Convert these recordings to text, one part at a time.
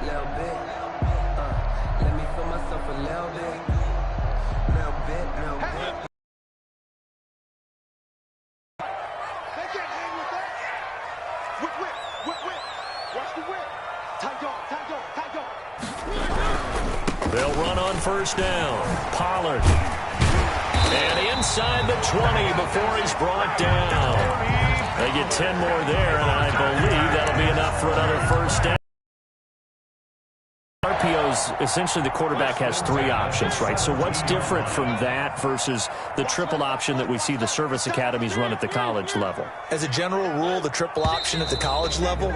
Little bit. Let me feel myself a little bit. Little bit, little bit. They can't hang with that. Whip, whip, whip, whip. Watch the whip. Tight dog, tight dog, tight dog. They'll run on first down. Pollard. And inside the 20 before he's brought down. They get 10 more there, and I believe that'll be enough for another first down. RPOs, essentially the quarterback has 3 options, right? So what's different from that versus the triple option that we see the service academies run at the college level? As a general rule, the triple option at the college level,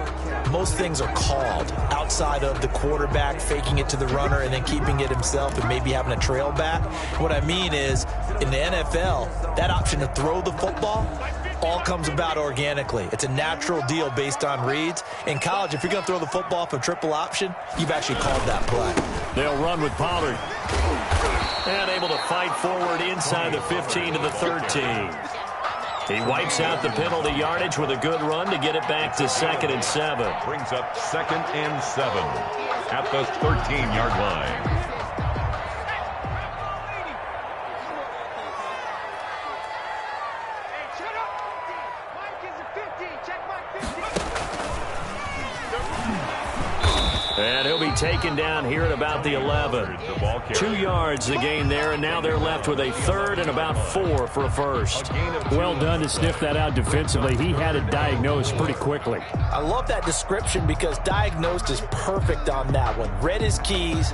most things are called outside of the quarterback faking it to the runner and then keeping it himself and maybe having a trail back. What I mean is, in the NFL, that option to throw the football all comes about organically. It's a natural deal based on reads. In college, if you're going to throw the football for triple option, you've actually called that play. They'll run with Pollard. And able to fight forward inside the 15 to the 13. He wipes out the penalty yardage with a good run to get it back to 2nd and 7. Brings up 2nd and 7 at the 13-yard line. And he'll be taken down here at about the 11. 2 yards the gain there, and now they're left with a 3rd and about 4 for a first. Well done to sniff that out defensively. He had it diagnosed pretty quickly. I love that description because diagnosed is perfect on that one. Read his keys,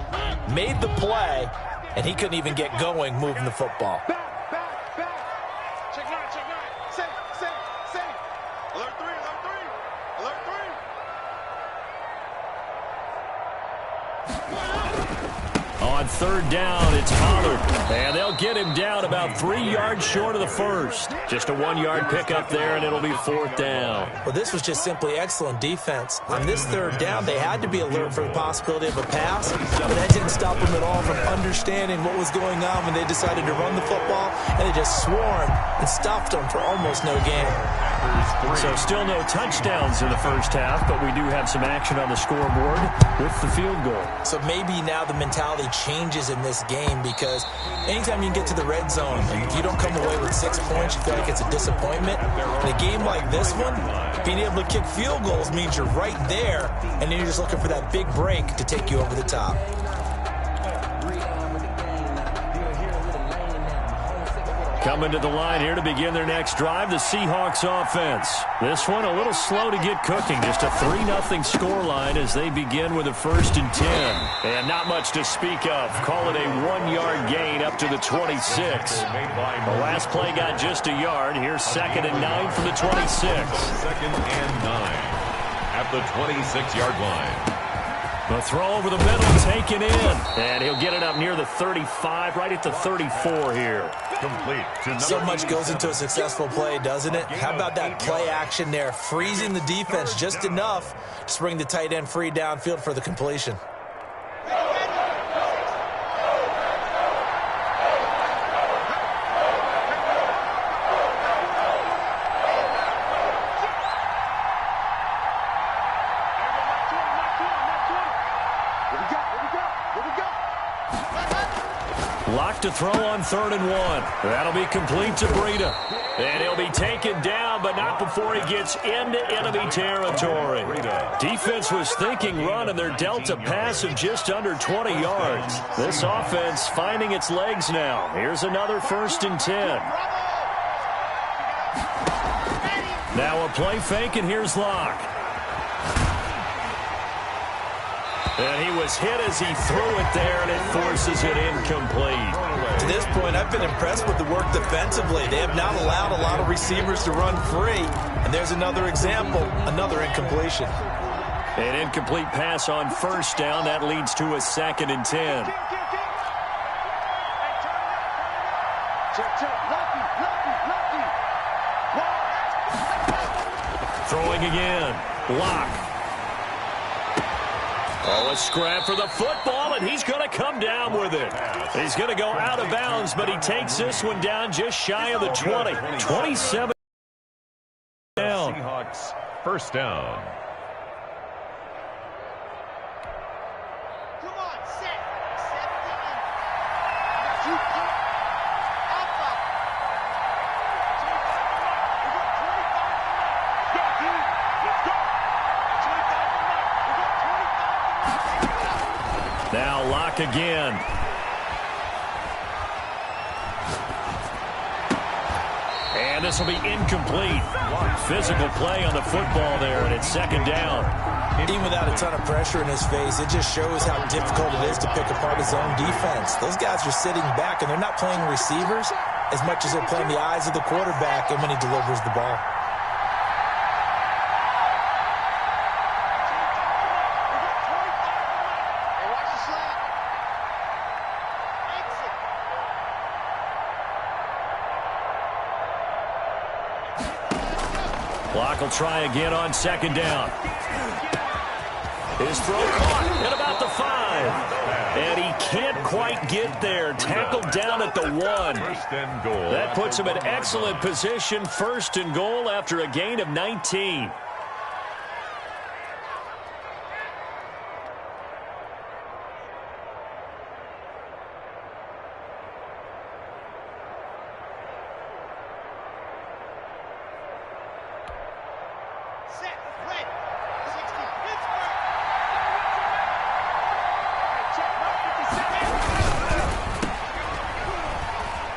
made the play, and he couldn't even get going moving the football. On 3rd down, it's Pollard. And they'll get him down about 3 yards short of the first. Just a 1-yard pickup there, and it'll be 4th down. Well, this was just simply excellent defense. On this 3rd down, they had to be alert for the possibility of a pass, but that didn't stop them at all from understanding what was going on when they decided to run the football, and they just swarmed and stuffed them for almost no gain. So still no touchdowns in the first half, but we do have some action on the scoreboard with the field goal. So maybe now the mentality changes in this game because anytime you get to the red zone and if you don't come away with 6 points, you feel like it's a disappointment. In a game like this one, being able to kick field goals means you're right there, and then you're just looking for that big break to take you over the top. Coming to the line here to begin their next drive, the Seahawks offense. This one a little slow to get cooking. Just a 3-0 scoreline as they begin with a 1st and 10. And not much to speak of. Call it a 1-yard gain up to the 26. The last play got just a yard. Here's 2nd and 9 from the 26. 2nd and 9 at the 26-yard line. The throw over the middle, taken in. And he'll get it up near the 35, right at the 34 here. Complete. So much goes into a successful play, doesn't it? How about that play action there, freezing the defense just enough to bring the tight end free downfield for the completion. Locked to throw on 3rd and 1. That'll be complete to Breida. And he'll be taken down, but not before he gets into enemy territory. Defense was thinking run, and they're dealt a pass of just under 20 yards. This offense finding its legs now. Here's another 1st and 10. Now a play fake, and here's Locke. And he was hit as he threw it there, and it forces it incomplete. To this point, I've been impressed with the work defensively. They have not allowed a lot of receivers to run free. And there's another example, another incompletion. An incomplete pass on 1st down. That leads to a 2nd and 10. Throwing again. Locke. Oh, a scrap for the football, and he's going to come down with it. He's going to go out of bounds, but he takes this one down just shy of the 20. 27 down. Seahawks 1st down. clock again. And this will be incomplete. Physical play on the football there, and it's second down. Even without a ton of pressure in his face, it just shows how difficult it is to pick apart his own defense. Those guys are sitting back, and they're not playing receivers as much as they're playing the eyes of the quarterback and when he delivers the ball. Clock will try again on second down. His throw caught at about the 5. And he can't quite get there. Tackled down at the 1. First and goal. That puts him in excellent position. First and goal after a gain of 19.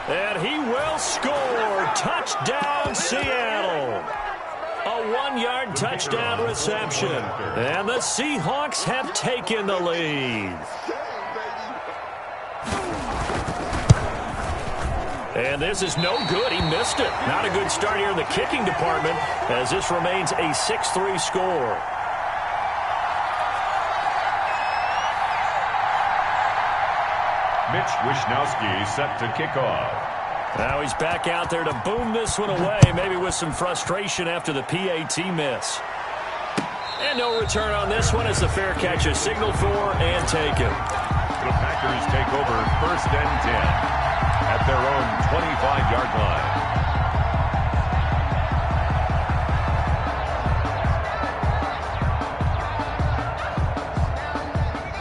And he will score. Touchdown, Seattle. A 1-yard touchdown reception. And the Seahawks have taken the lead. And this is no good. He missed it. Not a good start here in the kicking department as this remains a 6-3 score. Mitch Wishnowsky set to kick off. Now he's back out there to boom this one away, maybe with some frustration after the PAT miss. And no return on this one as the fair catch is signaled for and taken. The Packers take over first and 10 at their own 25-yard line.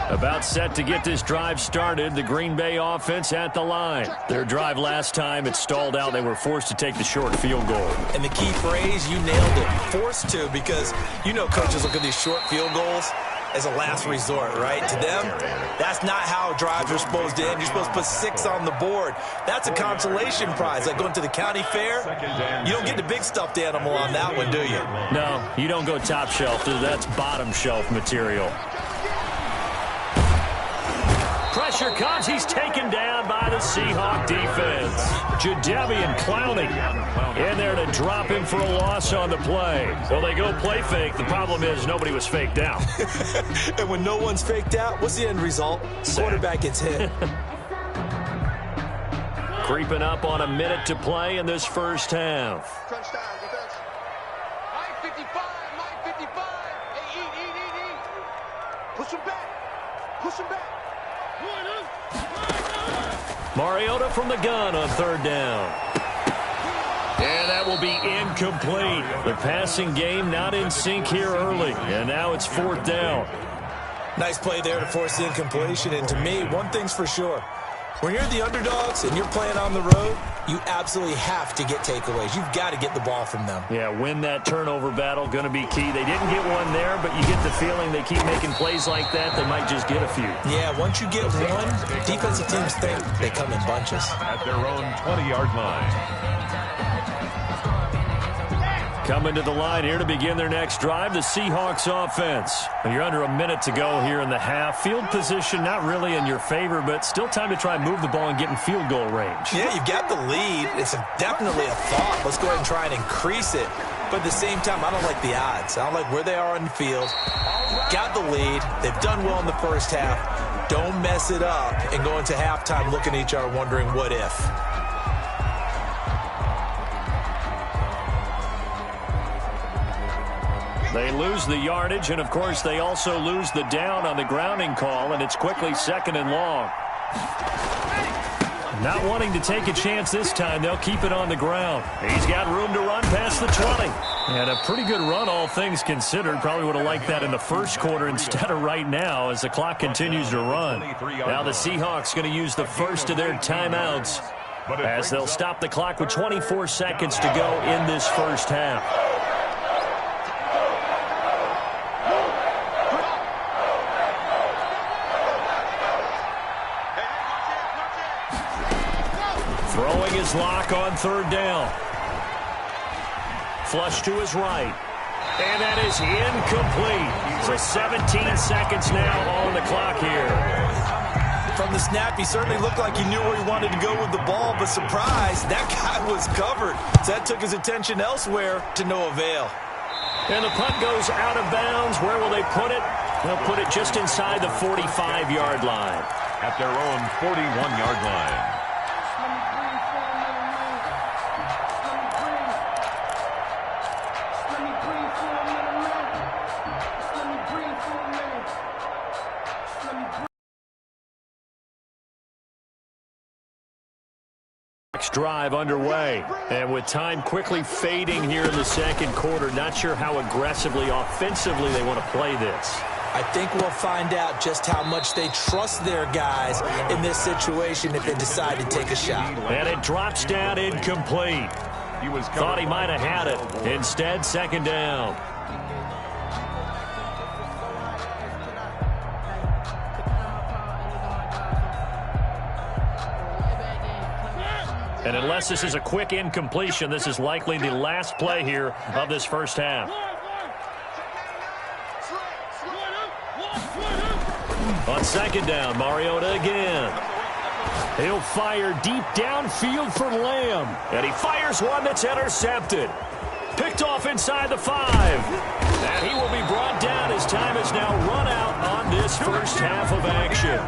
About set to get this drive started. The Green Bay offense at the line. Their drive last time, it stalled out. They were forced to take the short field goal. And the key phrase, you nailed it, forced to, because you know coaches look at these short field goals as a last resort, right? To them, that's not how drives are supposed to end. You're supposed to put 6 on the board. That's a consolation prize, like going to the county fair. You don't get the big stuffed animal on that one, do you? No, you don't go top shelf. That's bottom shelf material. Pressure comes. He's taken down by the Seahawk defense. Jadeveon Clowney in there to drop him for a loss on the play. Well, they go play fake. The problem is nobody was faked out. And when no one's faked out, what's the end result? The quarterback gets hit. Creeping up on a minute to play in this first half. Crunch time, defense. Mike 55, Mike 55. Hey, eat. Push him back. Push him back. Mariota from the gun on third down. And that will be incomplete. The passing game not in sync here early. And now it's fourth down. Nice play there to force the incompletion. And to me, one thing's for sure. When you're the underdogs and you're playing on the road, you absolutely have to get takeaways. You've got to get the ball from them. Yeah, win that turnover battle, going to be key. They didn't get one there, but you get the feeling they keep making plays like that, they might just get a few. Yeah, once you get one, defensive teams think they come in bunches. At their own 20-yard line. Coming to the line here to begin their next drive, the Seahawks offense. You're under a minute to go here in the half. Field position not really in your favor, but still time to try and move the ball and get in field goal range. Yeah, you've got the lead. It's definitely a thought. Let's go ahead and try and increase it. But at the same time, I don't like the odds. I don't like where they are on the field. Got the lead. They've done well in the first half. Don't mess it up and go into halftime looking at each other wondering what if. They lose the yardage, and, of course, they also lose the down on the grounding call, and it's quickly second and long. Not wanting to take a chance this time, they'll keep it on the ground. He's got room to run past the 20. And a pretty good run, all things considered. Probably would have liked that in the first quarter instead of right now as the clock continues to run. Now the Seahawks going to use the first of their timeouts as they'll stop the clock with 24 seconds to go in this first half. his lock on third down. Flush to his right. And that is incomplete. So 17 seconds now on the clock here. From the snap, he certainly looked like he knew where he wanted to go with the ball, but surprise, that guy was covered. So that took his attention elsewhere to no avail. And the punt goes out of bounds. Where will they put it? They'll put it just inside the 45-yard line. At their own 41-yard line. Drive underway, and with time quickly fading here in the second quarter, not sure how aggressively, offensively they want to play this. I think we'll find out just how much they trust their guys in this situation if they decide to take a shot. And it drops down incomplete. Thought he might have had it. Instead, second down. And unless this is a quick incompletion, this is likely the last play here of this first half. On second down, Mariota again. He'll fire deep downfield for Lamb. And he fires one that's intercepted. Picked off inside the 5. And he will be brought down as time has now run out on this first half of action.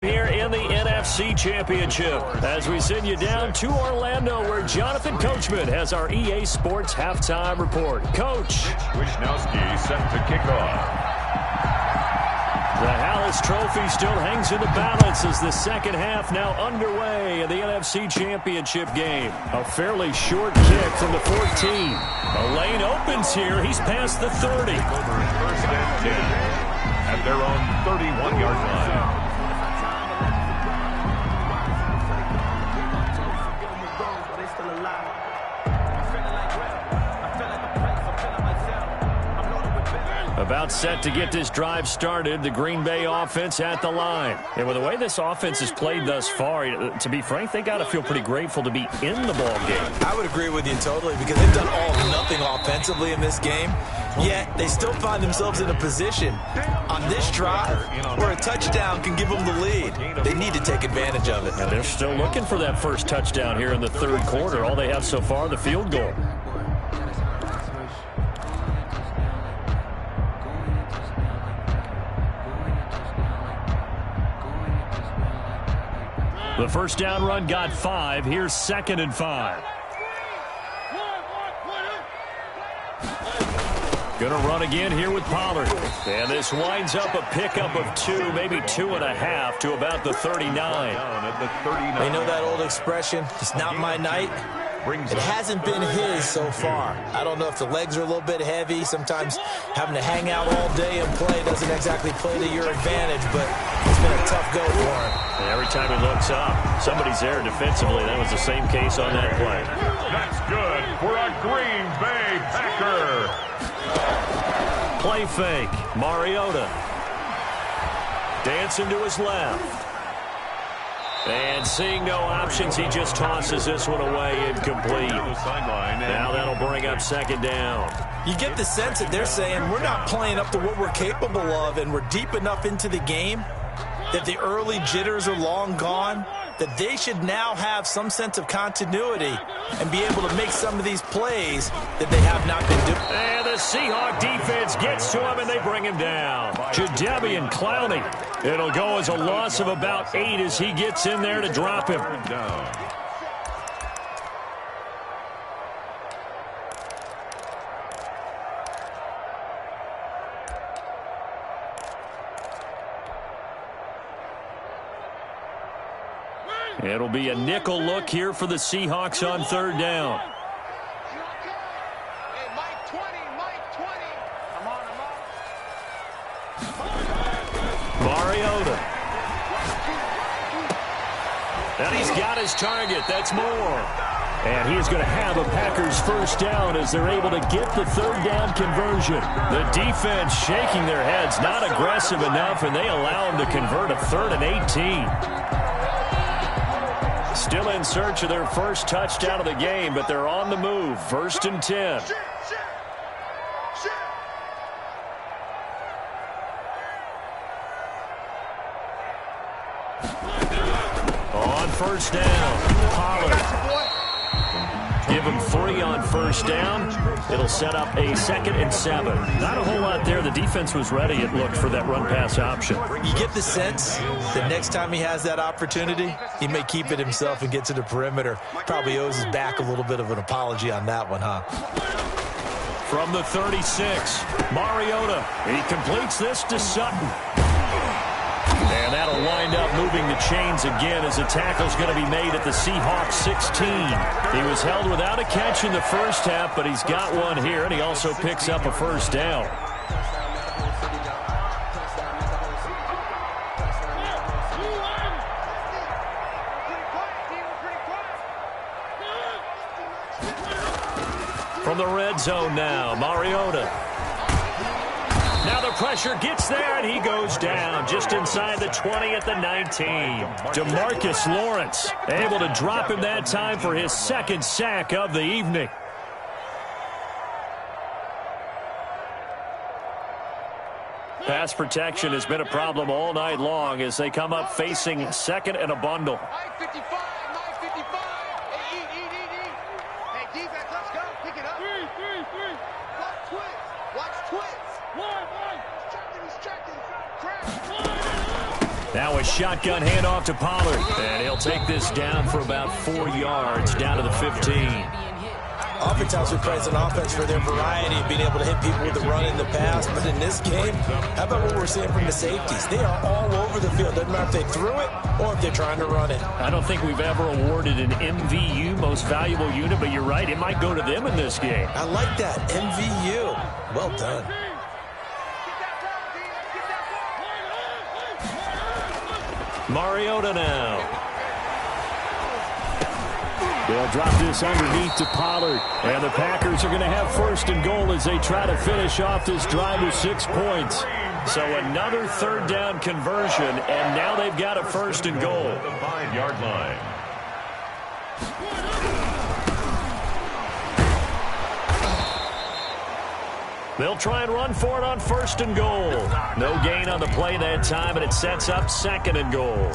Here in the NFC Championship, as we send you down to Orlando, where Jonathan Coachman has our EA Sports halftime report. Coach. Wisnowski set to kick off. The Hallis Trophy still hangs in the balance as the second half now underway in the NFC Championship game. A fairly short kick from the 14. A lane opens here. He's past the 30. First and 10 at their own 31-yard line. About set to get this drive started, the Green Bay offense at the line. And with the way this offense has played thus far, to be frank, they got to feel pretty grateful to be in the ball game. I would agree with you totally, because they've done all or nothing offensively in this game, yet they still find themselves in a position on this drive where a touchdown can give them the lead. They need to take advantage of it. And they're still looking for that first touchdown here in the third quarter. All they have so far, the field goal. The first down run got 5. Here's 2nd and 5. Gonna run again here with Pollard. And this winds up a pickup of 2, maybe 2.5 to about the 39. You know that old expression, it's not my night? It hasn't been his so far. I don't know if the legs are a little bit heavy. Sometimes having to hang out all day and play doesn't exactly play to your advantage, but it's been a tough go for him. And every time he looks up, somebody's there defensively. That was the same case on that play. That's good for a Green Bay Packer. Play fake. Mariota. Dancing to his left. And seeing no options, he just tosses this one away incomplete. Now that'll bring up second down. You get the sense that they're saying we're not playing up to what we're capable of, and we're deep enough into the game that the early jitters are long gone, that they should now have some sense of continuity and be able to make some of these plays that they have not been doing. And the Seahawk defense gets to him, and they bring him down. Jadeveon Clowney. It'll go as a loss of about 8 as he gets in there to drop him. It'll be a nickel look here for the Seahawks on third down. Mariota. And he's got his target. That's Moore. And he is going to have a Packers first down as they're able to get the third down conversion. The defense shaking their heads, not aggressive enough, and they allow him to convert a 3rd and 18. Still in search of their first touchdown of the game, but they're on the move. 1st and 10. On first down, Pollard. Give him 3 on first down. It'll set up a 2nd and 7. Not a whole lot there. The defense was ready, it looked, for that run-pass option. You get the sense that next time he has that opportunity, he may keep it himself and get to the perimeter. Probably owes his back a little bit of an apology on that one, huh? From the 36, Mariota. He completes this to Sutton. And that'll wind up moving the chains again as the tackle's going to be made at the Seahawks 16. He was held without a catch in the first half, but he's got one here, and he also picks up a first down. From the red zone now, Mariota. Now the pressure gets there, and he goes down just inside the 20 at the 19. DeMarcus Lawrence able to drop him that time for his 2nd sack of the evening. Pass protection has been a problem all night long as they come up facing 2nd and a bundle. Now a shotgun handoff to Pollard, and he'll take this down for about 4 yards, down to the 15. Oftentimes we praise an offense for their variety of being able to hit people with the run in the pass, but in this game, how about what we're seeing from the safeties? They are all over the field. Doesn't matter if they threw it or if they're trying to run it. I don't think we've ever awarded an MVU, most valuable unit, but you're right, it might go to them in this game. I like that, MVU. Well done. Mariota now. They'll drop this underneath to Pollard. And the Packers are going to have 1st and goal as they try to finish off this drive with 6 points. So another 3rd down conversion, and now they've got a 1st and goal. The 5-yard line. They'll try and run for it on 1st and goal. No gain on the play that time, and it sets up 2nd and goal.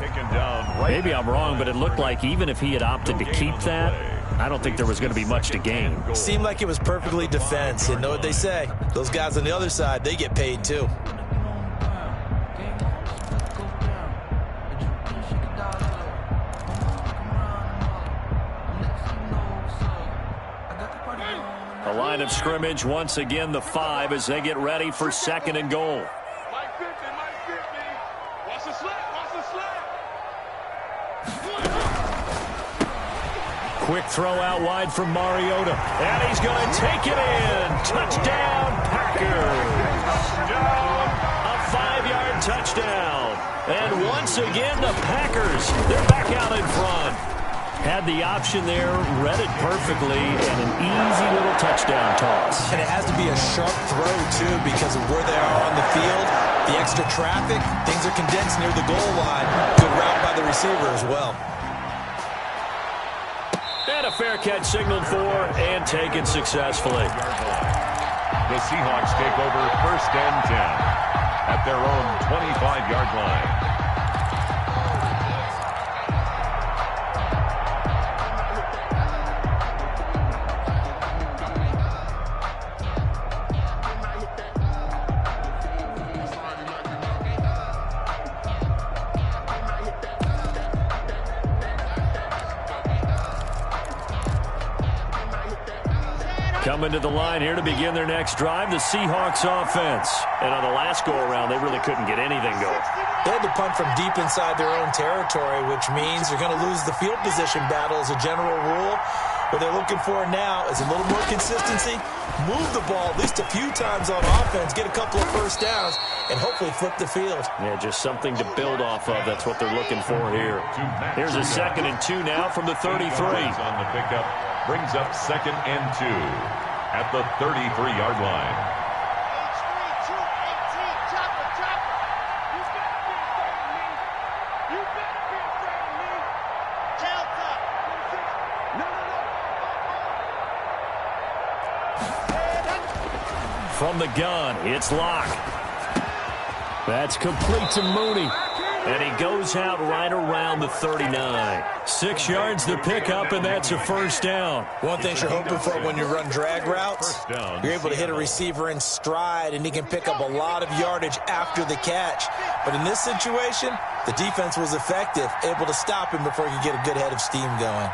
Maybe I'm wrong, but it looked like even if he had opted to keep that, I don't think there was going to be much to gain. Seemed like it was perfectly defense. And know what they say? Those guys on the other side, they get paid too. A line of scrimmage, once again the 5 as they get ready for 2nd and goal. Mike 50. Watch the slap. Quick throw out wide from Mariota. And he's going to take it in. Touchdown, Packers. A 5-yard touchdown. And once again, the Packers, they're back out in front. Had the option there, read it perfectly, and an easy little touchdown toss. And it has to be a sharp throw, too, because of where they are on the field. The extra traffic, things are condensed near the goal line. Good route by the receiver as well. And a fair catch signaled for and taken successfully. The Seahawks take over 1st and 10 at their own 25-yard line. Coming to the line here to begin their next drive, the Seahawks offense. And on the last go-around, they really couldn't get anything going. They had to punt from deep inside their own territory, which means they're going to lose the field position battle as a general rule. What they're looking for now is a little more consistency, move the ball at least a few times on offense, get a couple of first downs, and hopefully flip the field. Yeah, just something to build off of. That's what they're looking for here. Here's a 2nd and 2 now from the 33. On the pickup, brings up 2nd and 2 at the 33-yard line. From the gun, it's Locke. That's complete to Mooney. And he goes out right around the 39. 6 yards to pick up, and that's a first down. One thing you're hoping for when you run drag routes, you're able to hit a receiver in stride, and he can pick up a lot of yardage after the catch. But in this situation, the defense was effective, able to stop him before he could get a good head of steam going.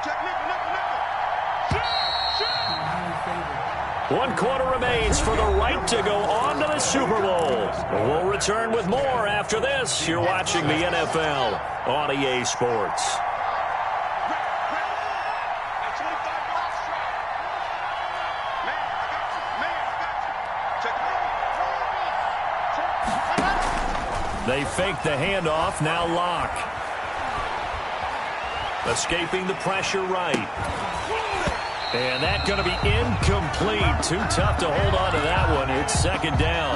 1 quarter remains for the right to go on to the Super Bowl. We'll return with more after this. You're watching the NFL on EA Sports. They fake the handoff, now Locke. Escaping the pressure right. And that's going to be incomplete. Too tough to hold on to that one. It's 2nd down.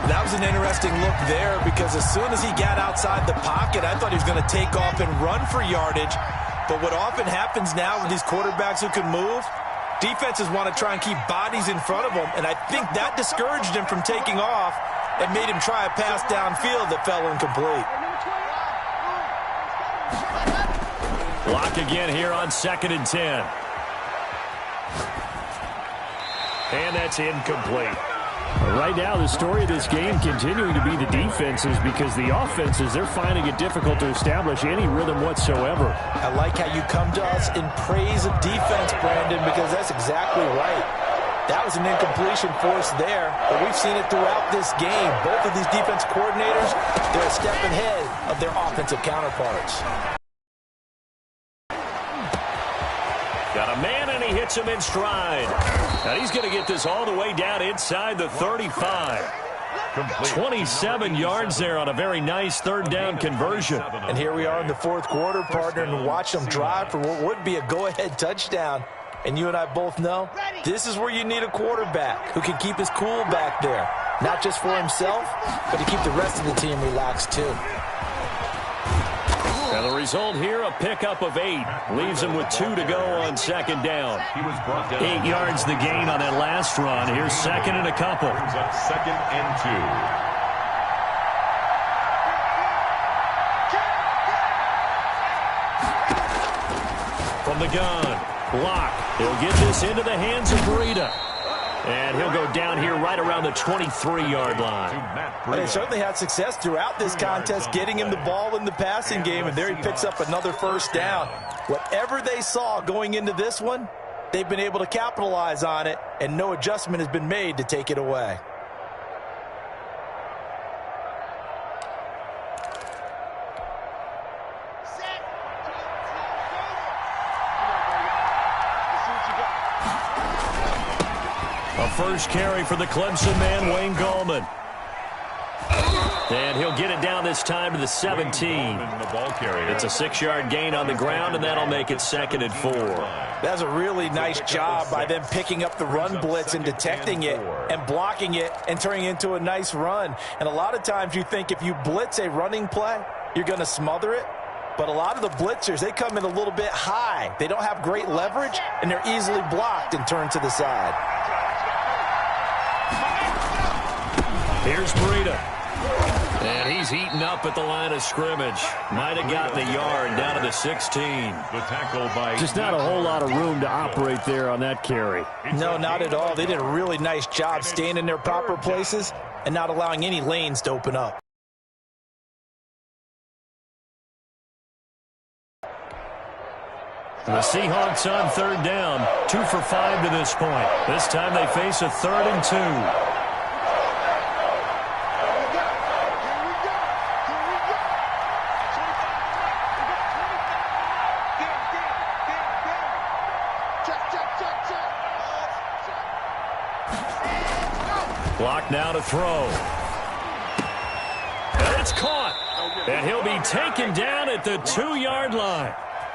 That was an interesting look there because as soon as he got outside the pocket, I thought he was going to take off and run for yardage. But what often happens now with these quarterbacks who can move, defenses want to try and keep bodies in front of them. And I think that discouraged him from taking off and made him try a pass downfield that fell incomplete. Lock again here on 2nd and 10. And that's incomplete. Right now, the story of this game continuing to be the defenses because the offenses, they're finding it difficult to establish any rhythm whatsoever. I like how you come to us in praise of defense, Brandon, because that's exactly right. That was an incompletion force there, but we've seen it throughout this game. Both of these defense coordinators, they're a step ahead of their offensive counterparts. Got a man, and he hits him in stride. And he's going to get this all the way down inside the 35. 27 yards there on a very nice 3rd down conversion. And here we are in the 4th quarter, partner, and watch them drive for what would be a go-ahead touchdown. And you and I both know this is where you need a quarterback who can keep his cool back there. Not just for himself, but to keep the rest of the team relaxed too. And the result here, a pickup of 8. Leaves him with 2 to go on 2nd down. 8 yards the gain on that last run. Here's 2nd and a couple. Brings up 2nd and 2. From the gun, Locke. He'll get this into the hands of Breida. And he'll go down here right around the 23-yard line. And they certainly had success throughout this contest, getting him the ball in the passing game, and there he picks up another 1st down. Whatever they saw going into this one, they've been able to capitalize on it, and no adjustment has been made to take it away. First carry for the Clemson man, Wayne Gallman. And he'll get it down this time to the 17. It's a 6-yard gain on the ground, and that'll make it 2nd and 4. That's a really nice job by them picking up the run blitz and detecting it and blocking it and turning it into a nice run. And a lot of times you think if you blitz a running play, you're going to smother it. But a lot of the blitzers, they come in a little bit high. They don't have great leverage, and they're easily blocked and turned to the side. Here's Breida. And he's heating up at the line of scrimmage. Might have gotten a yard down to the 16. The tackle by just not a whole lot of room to operate there on that carry. No, not at all. They did a really nice job staying in their proper places and not allowing any lanes to open up. The Seahawks on 3rd down. 2 for 5 to this point. This time they face a 3rd and 2. Clock now to throw. And it's caught. And he'll be taken down at the 2-yard line.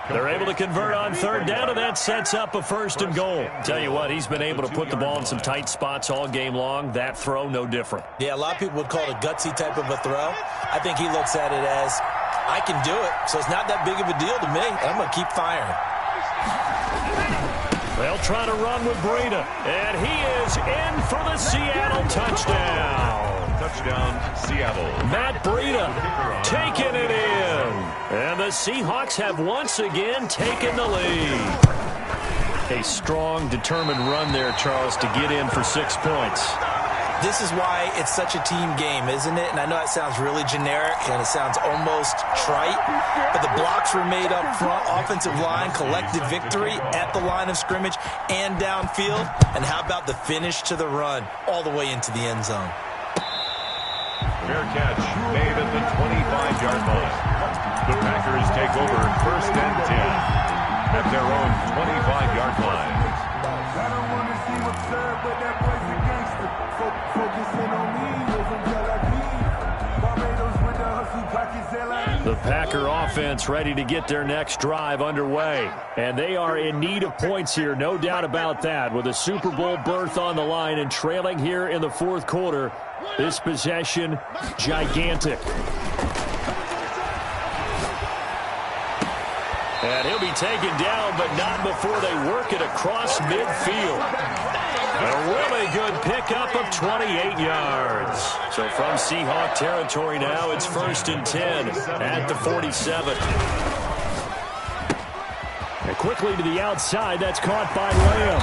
They're able to convert on third down, and that sets up a first and goal. Tell you what, he's been able to put the ball in some tight spots all game long. That throw, no different. Yeah, a lot of people would call it a gutsy type of a throw. I think he looks at it as, I can do it, so it's not that big of a deal to me. I'm going to keep firing. They'll try to run with Breida, and he is in for the Seattle touchdown. Touchdown, Seattle. Matt Breida taking it in. And the Seahawks have once again taken the lead. A strong, determined run there, Charles, to get in for 6 points. This is why it's such a team game, isn't it? And I know that sounds really generic and it sounds almost trite, but the blocks were made up front, offensive line, collective victory at the line of scrimmage and downfield. And how about the finish to the run all the way into the end zone? Fair catch made at the 25-yard line. The Packers take over first and 10 at their own 25-yard line. I don't want to seem absurd, but that boy's a gangster. Focusing on me, wasn't Tel Aviv. Barbados with the hustle pockets, LA. The Packer offense ready to get their next drive underway. And they are in need of points here, no doubt about that. With a Super Bowl berth on the line and trailing here in the fourth quarter, this possession, gigantic. And he'll be taken down, but not before they work it across midfield. A really good pickup of 28 yards. So from Seahawk territory now, it's first and 10 at the 47. And quickly to the outside, that's caught by Lamb.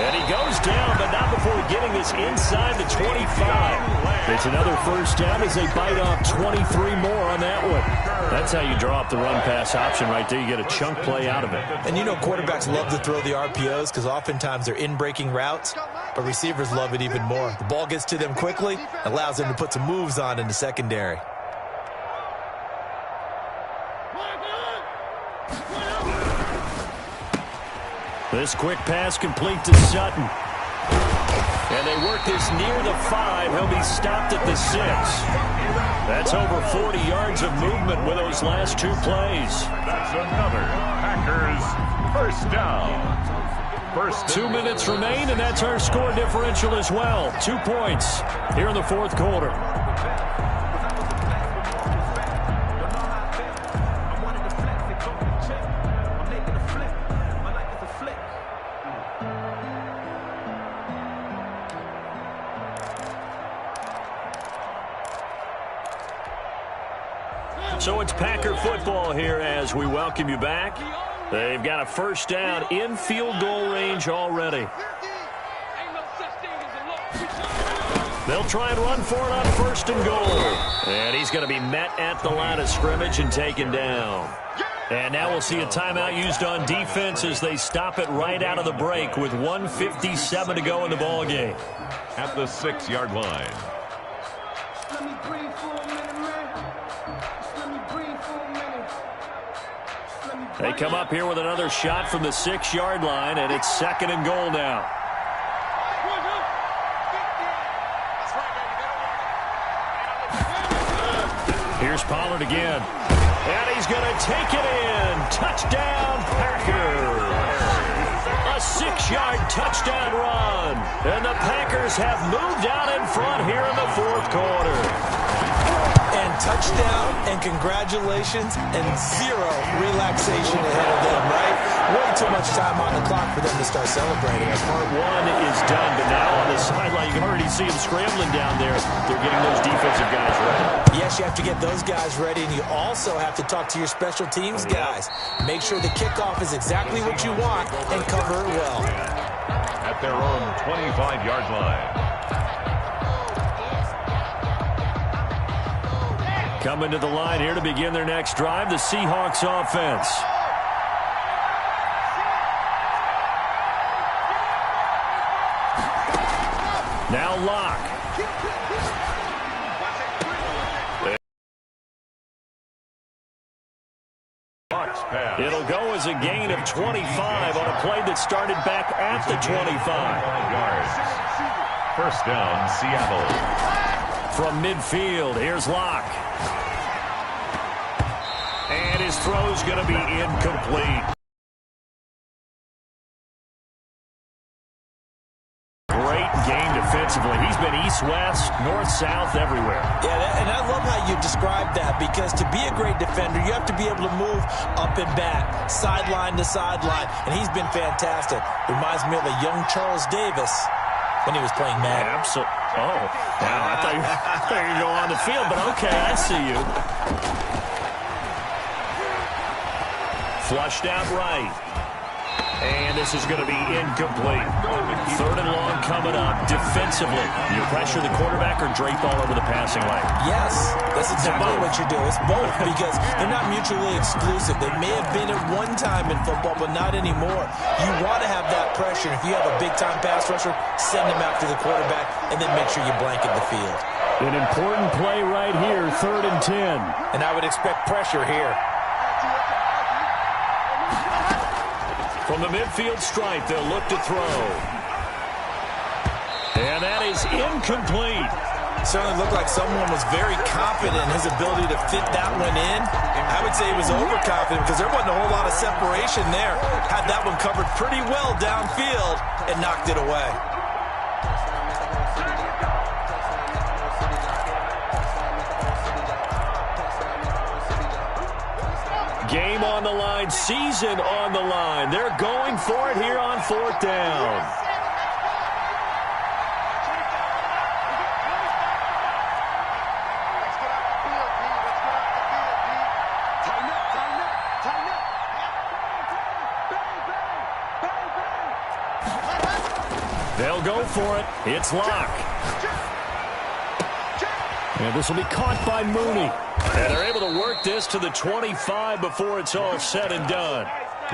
And he goes down, but not before getting this inside the 25. It's another first down as they bite off 23 more on that one. That's how you draw up the run-pass option right there. You get a chunk play out of it. And you know quarterbacks love to throw the RPOs because oftentimes they're in-breaking routes, but receivers love it even more. The ball gets to them quickly, allows them to put some moves on in the secondary. This quick pass complete to Sutton. And they work this near the 5. He'll be stopped at the 6. That's over 40 yards of movement with those last 2 plays. That's another Packers first down. First 2 minutes remain, and that's our score differential as well. 2 points here in the fourth quarter. So it's Packer football here as we welcome you back. They've got a first down in field goal range already. They'll try and run for it on first and goal. And he's going to be met at the line of scrimmage and taken down. And now we'll see a timeout used on defense as they stop it right out of the break with 1:57 to go in the ballgame. At the 6-yard line. Let me breathe for a minute, man. Let me breathe for a minute. Let me They come up here with another shot from the 6-yard line, and it's second and goal now. Here's Pollard again. And he's going to take it in. Touchdown, Packers. A 6-yard touchdown run. And the Packers have moved out in front here in the fourth quarter. And touchdown and congratulations and zero relaxation ahead of them, right? Way too much time on the clock for them to start celebrating. Part one is done, but now on the sideline, you can already see them scrambling down there. They're getting those defensive guys ready. Yes, you have to get those guys ready, and you also have to talk to your special teams guys. Make sure the kickoff is exactly what you want and cover it well. At their own 25-yard line. Coming to the line here to begin their next drive, the Seahawks offense. Now Locke. It'll go as a gain of 25 on a play that started back at the 25. Yards. First down, Seattle. From midfield, here's Locke. And his his throw's going to be incomplete. Great game defensively. He's been east-west, north-south, everywhere. Yeah, and I love how you described that, because to be a great defender, you have to be able to move up and back, sideline to sideline, and he's been fantastic. Reminds me of a young Charles Davis when he was playing Madden. Absolutely. Oh, wow, I thought you were going to go on the field, but okay, I see you. Flushed out right. And this is going to be incomplete. 3rd and long coming up. Defensively, you pressure the quarterback or drape all over the passing lane? Yes, that's exactly what you do. It's both, because they're not mutually exclusive. They may have been at one time in football, but not anymore. You want to have that pressure. If you have a big-time pass rusher, send him after the quarterback, and then make sure you blanket the field. An important play right here, 3rd and 10. And I would expect pressure here. From the midfield stripe, they'll look to throw. And that is incomplete. Certainly looked like someone was very confident in his ability to fit that one in. I would say he was overconfident, because there wasn't a whole lot of separation there. Had that one covered pretty well downfield and knocked it away. Game on the line, season on the line. They're going for it here on 4th down. They'll go for it. It's Locke. And this will be caught by Mooney. And they're able to work this to the 25 before it's all said and done.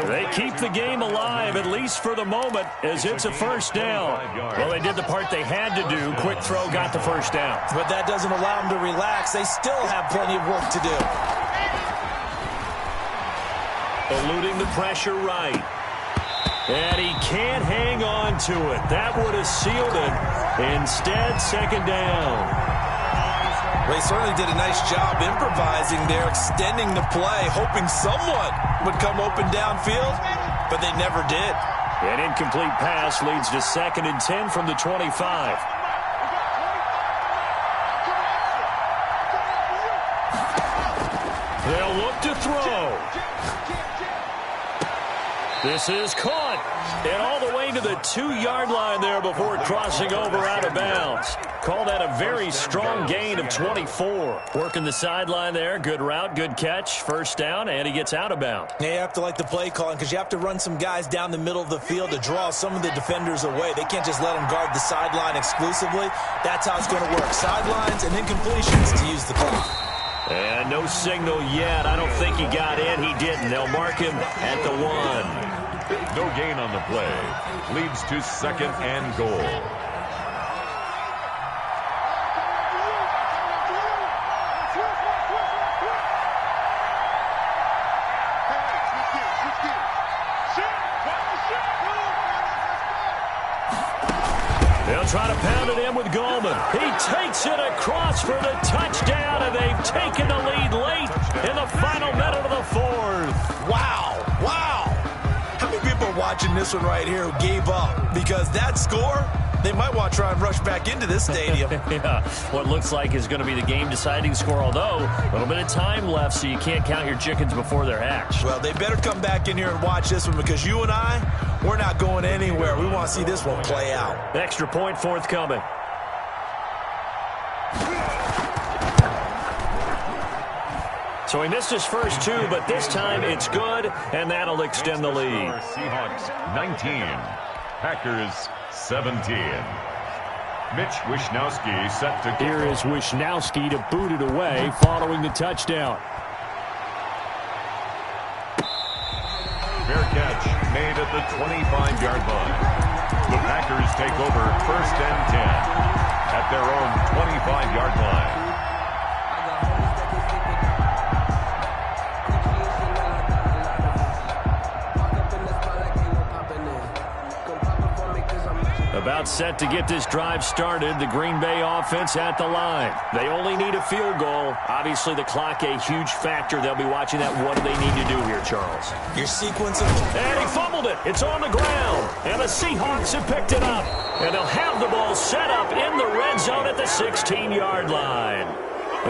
They keep the game alive, at least for the moment, as it's a 1st down. Well, they did the part they had to do. Quick throw got the 1st down. But that doesn't allow them to relax. They still have plenty of work to do. Eluding the pressure right. And he can't hang on to it. That would have sealed it. Instead, 2nd down. Well, he certainly did a nice job improvising there, extending the play, hoping someone would come open downfield, but they never did. An incomplete pass leads to 2nd and 10 from the 25. They'll look to throw. This is caught. And all the way to the 2-yard line there before crossing over out of bounds. Call that a very strong gain of 24. Working the sideline there. Good route, good catch. 1st down, and he gets out of bounds. Yeah, you have to like the play calling, because you have to run some guys down the middle of the field to draw some of the defenders away. They can't just let them guard the sideline exclusively. That's how it's going to work. Sidelines and incompletions to use the clock. And no signal yet. I don't think he got in. He didn't. They'll mark him at the 1. No gain on the play. Leads to 2nd and goal. They'll try to pound it in with Goldman. He takes it across for the touchdown, and they've taken the lead late in the final minute of the 4th. Wow, wow. How many people are watching this one right here who gave up? Because that score, they might want to try and rush back into this stadium. Yeah, what looks like is going to be the game-deciding score, although a little bit of time left, so you can't count your chickens before they're hatched. Well, they better come back in here and watch this one, because you and I, we're not going anywhere. We want to see this one play out. Extra point forthcoming. So he missed his first 2, but this time it's good, and that'll extend the lead. Seahawks 19, Packers 17. Mitch Wishnowsky set to... Here is Wishnowsky to boot it away following the touchdown. Fair catch made at the 25-yard line. The Packers take over 1st and 10 at their own 25-yard line. About And set to get this drive started, the Green Bay offense at the line. They only need a field goal. Obviously, the clock a huge factor. They'll be watching that. What do they need to do here, Charles? Your sequence of... And he fumbled it. It's on the ground. And the Seahawks have picked it up. And they'll have the ball set up in the red zone at the 16-yard line.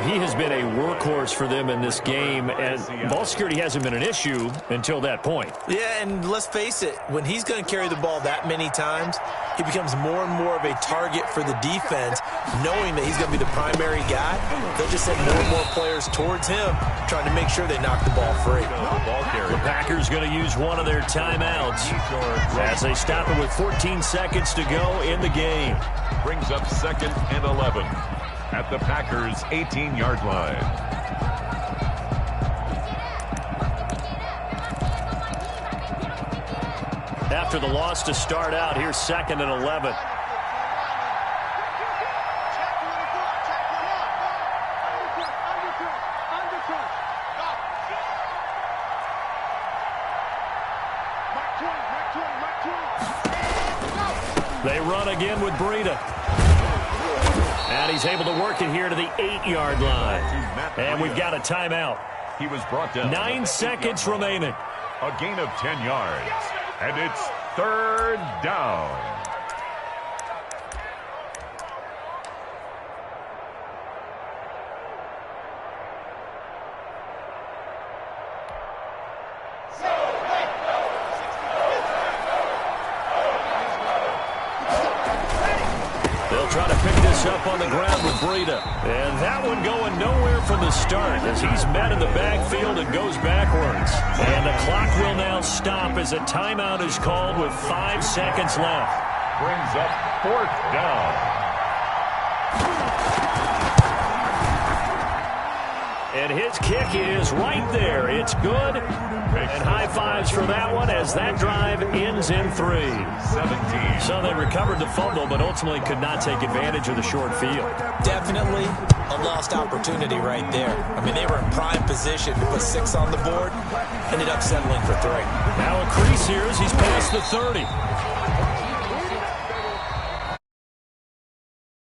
He has been a workhorse for them in this game, and ball security hasn't been an issue until that point. Yeah, and let's face it, when he's going to carry the ball that many times, he becomes more and more of a target for the defense, knowing that he's going to be the primary guy. They'll just send more and more players towards him, trying to make sure they knock the ball free. The Packers going to use one of their timeouts as they stop it with 14 seconds to go in the game. Brings up 2nd and 11 at the Packers' 18-yard line. After the loss to start out, here's 2nd and 11. They run again with Breida. And he's able to work it here to the 8-yard line. And we've got a timeout. He was brought down. 9 seconds remaining. A gain of 10 yards. And it's 3rd down. Try to pick this up on the ground with Breida. And that one going nowhere from the start as he's met in the backfield and goes backwards. And the clock will now stop as a timeout is called with 5 seconds left. Brings up 4th down. And his kick is right there. It's good. And high fives for that one as that drive ends in 3. 17. So they recovered the fumble, but ultimately could not take advantage of the short field. Definitely a lost opportunity right there. I mean, they were in prime position to put 6 on the board. Ended up settling for 3. Now a crease here as he's past the 30.